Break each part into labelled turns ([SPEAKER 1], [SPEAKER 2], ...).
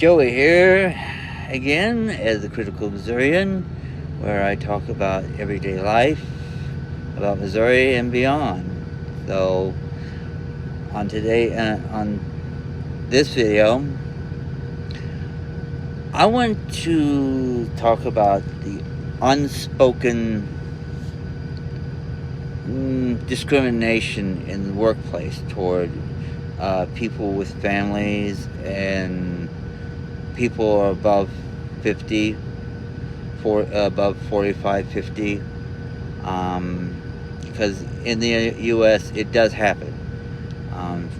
[SPEAKER 1] Joey here again as the Critical Missourian, where I talk about everyday life, about Missouri and beyond. So, on this video, I want to talk about the unspoken discrimination in the workplace toward people with families and people above 50, above 45, 50. Because in the U.S. it does happen.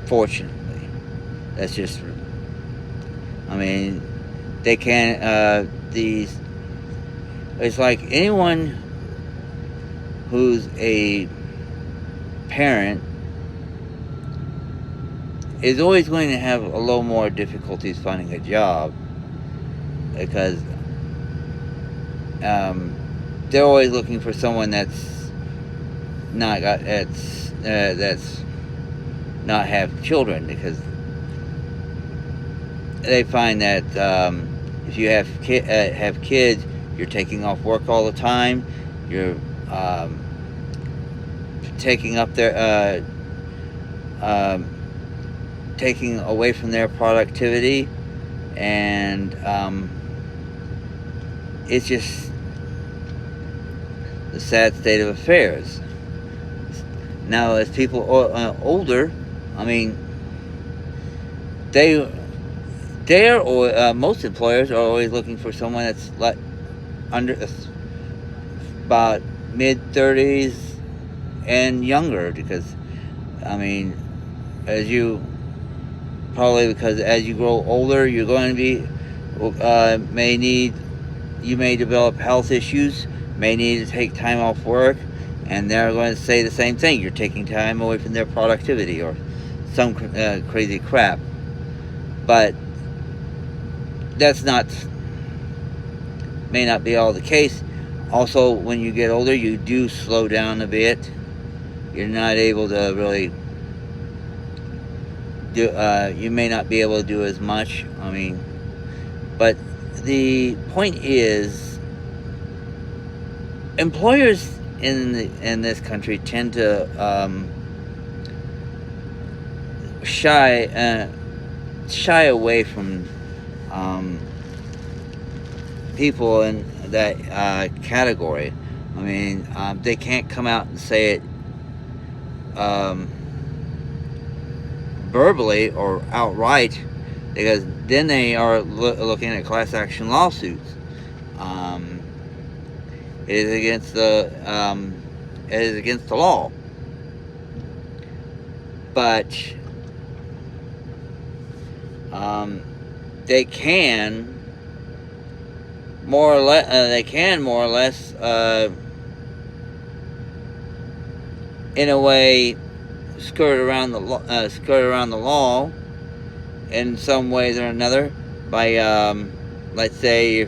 [SPEAKER 1] Fortunately, that's just. I mean, they can't. It's like anyone who's a parent is always going to have a little more difficulties finding a job because they're always looking for someone that's not have children, because they find that if you have kids, you're taking off work all the time. You're taking up their taking away from their productivity, and it's just the sad state of affairs. Now, as people older, I mean, most employers are always looking for someone that's like under about mid-30s and younger, because I mean, because as you grow older, you're going to be you may develop health issues, may need to take time off work, and they're going to say the same thing. You're taking time away from their productivity or some crazy crap. But that's may not be all the case. Also, when you get older, you do slow down a bit. You're not able to really do. You may not be able to do as much. I mean, but the point is, employers in this country tend to shy away from people in that category. I mean, they can't come out and say it verbally or outright, because then they are looking at class action lawsuits. It is against the law. But they can more or less in a way skirt around the law in some ways or another by let's say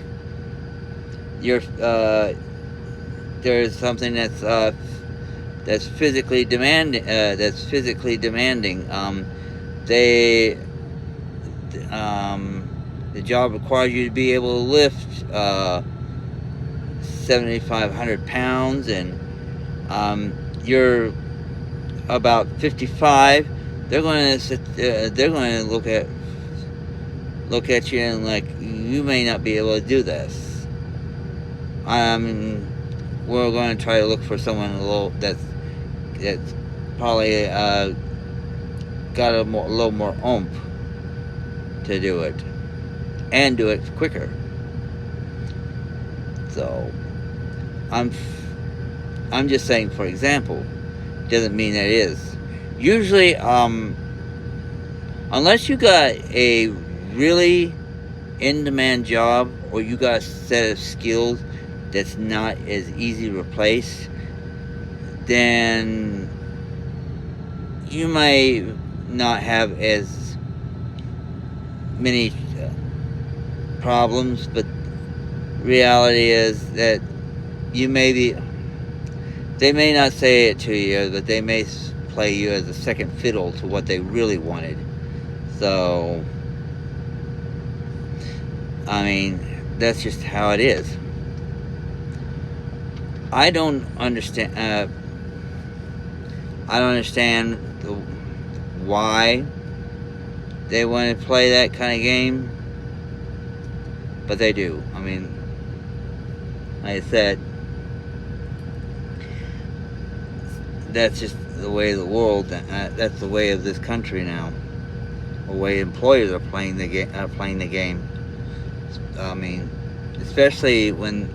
[SPEAKER 1] there's something that's physically demanding. The job requires you to be able to lift 7,500 pounds, and you're about 55. They're going to look at you and like, you may not be able to do this. We're going to try to look for someone that's probably got a little more oomph to do it, and do it quicker. So I'm just saying, for example, doesn't mean that it is. Usually, unless you got a really in-demand job, or you got a set of skills that's not as easy to replace, then you may not have as many problems. But reality is that they may not say it to you, but they may play you as a second fiddle to what they really wanted. So I mean, that's just how it is. I don't understand. I don't understand why they want to play that kind of game, but they do. I mean, like I said, that's just the way of the world. That's the way of this country now. The way employers are playing the game. I mean, especially when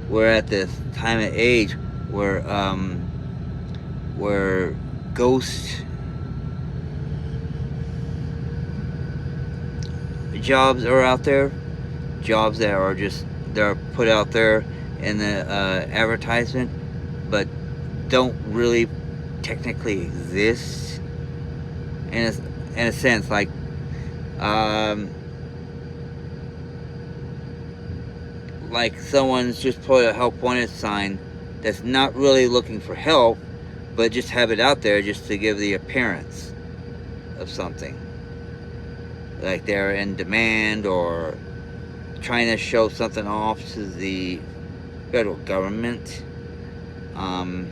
[SPEAKER 1] we're at this time of age where ghost jobs are out there, jobs that are just they're put out there in the advertisement, but don't really technically exist in a sense. Like someone's just put a help wanted sign that's not really looking for help, but just have it out there just to give the appearance of something. Like they're in demand or trying to show something off to the federal government. I'm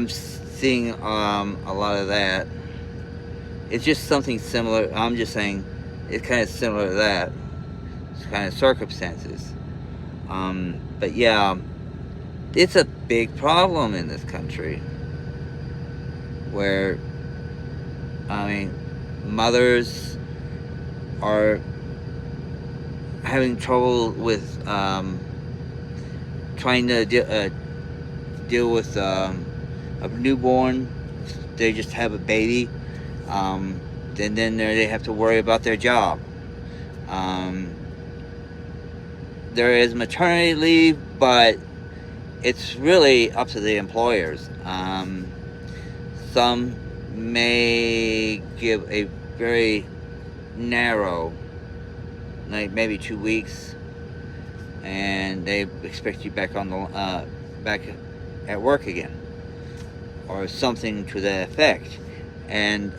[SPEAKER 1] seeing a lot of that. It's just something similar. I'm just saying it's kind of similar to that. It's kind of circumstances. But yeah, it's a big problem in this country where, I mean, mothers are having trouble with trying to deal with a newborn. They just have a baby. Then they have to worry about their job. There is maternity leave, but it's really up to the employers. Some may give a very narrow, like maybe 2 weeks, and they expect you back on the back at work again, or something to that effect. And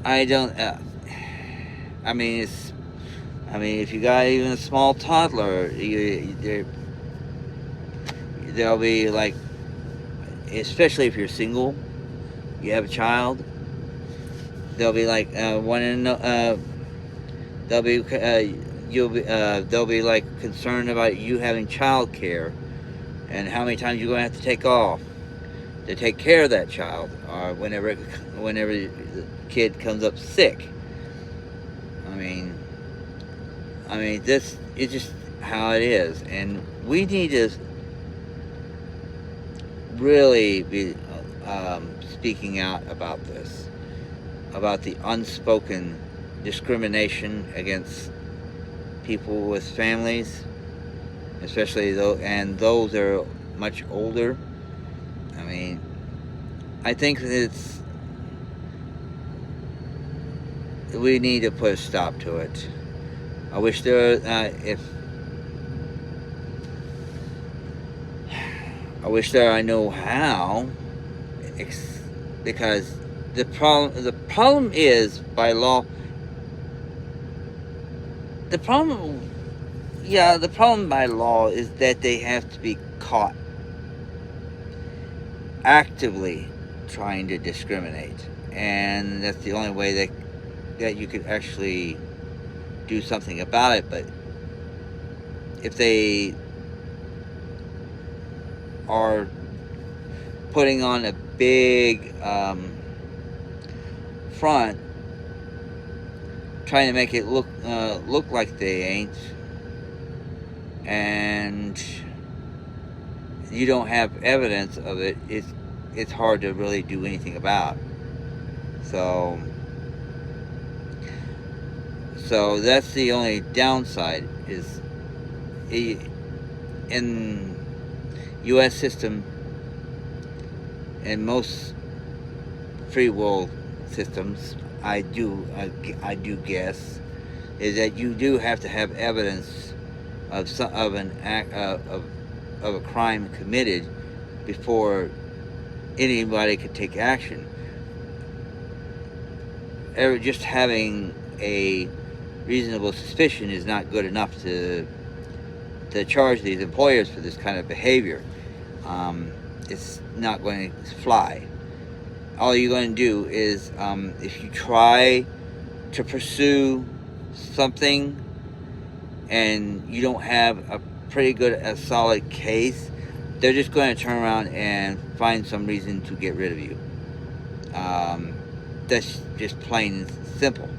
[SPEAKER 1] I don't. I mean, it's. I mean, if you got even a small toddler, they'll be like, especially if you're single, you have a child, they'll be like wanting to know. They'll be like concerned about you having child care, and how many times you're going to have to take off to take care of that child, or whenever the kid comes up sick. I mean, this is just how it is, and we need to really be speaking out about this, about the unspoken discrimination against people with families, especially those that are much older. I mean, I think we need to put a stop to it. I wish I wish there I know how, because the problem is by law. The problem by law is that they have to be caught actively trying to discriminate, and that's the only way that you could actually do something about it. But if they are putting on a big front, trying to make it look like they ain't, and you don't have evidence of it, it's hard to really do anything about. So that's the only downside, is in U.S. system and most free world systems, I do guess, is that you do have to have evidence of an act of a crime committed before anybody could take action. just having a reasonable suspicion is not good enough to charge these employers for this kind of behavior. It's not going to fly. All you're going to do is, if you try to pursue something and you don't have a pretty good, a solid case, they're just going to turn around and find some reason to get rid of you. That's just plain and simple.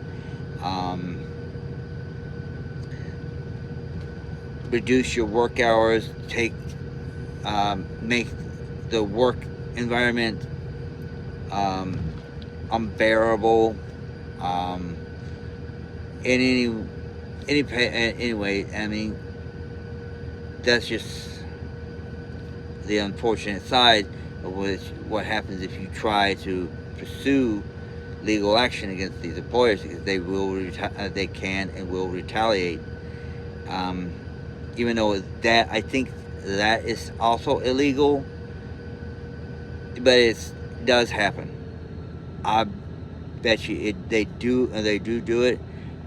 [SPEAKER 1] Reduce your work hours, make the work environment unbearable. Anyway, I mean, that's just the unfortunate side of what happens if you try to pursue legal action against these employers, because they can and will retaliate. Even though that, I think that is also illegal, but it does happen. I bet you they do it,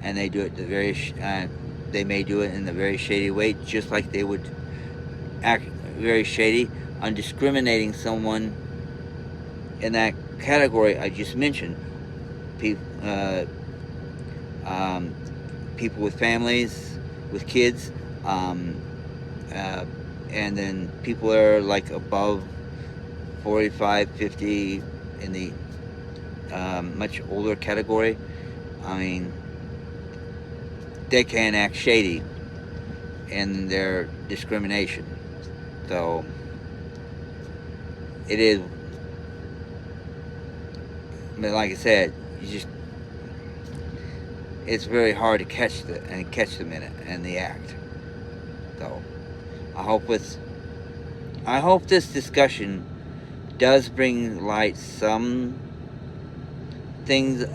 [SPEAKER 1] and they do it they may do it in a very shady way, just like they would act very shady on discriminating someone in that category I just mentioned. People with families, with kids, and then people that are like above 45, 50 in the much older category. I mean, they can act shady in their discrimination. So it is, but like I said, it's very hard to catch them in it and the act. So I hope this discussion does bring light some things,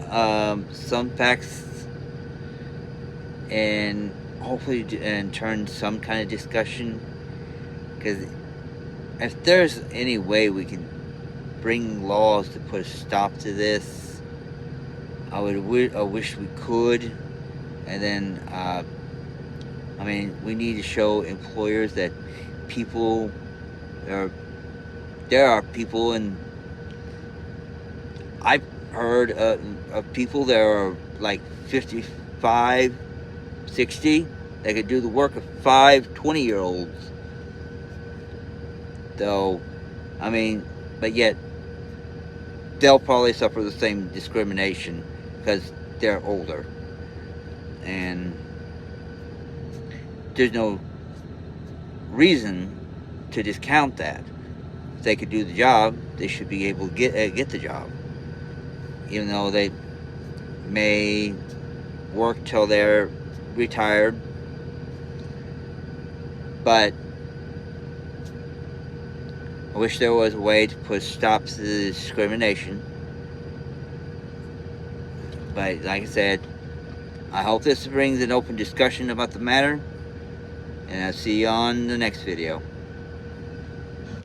[SPEAKER 1] some facts, and hopefully turn some kind of discussion. Because if there's any way we can bring laws to put a stop to this, I wish we could. And then I mean, we need to show employers that there are people, and I've heard of people that are like 55, 60, that could do the work of 20-year-olds. So, I mean, but yet they'll probably suffer the same discrimination because they're older. And there's no reason to discount that. If they could do the job, they should be able to get the job, even though they may work till they're retired. But I wish there was a way to put a stop to the discrimination. But like I said, I hope this brings an open discussion about the matter, and I'll see you on the next video.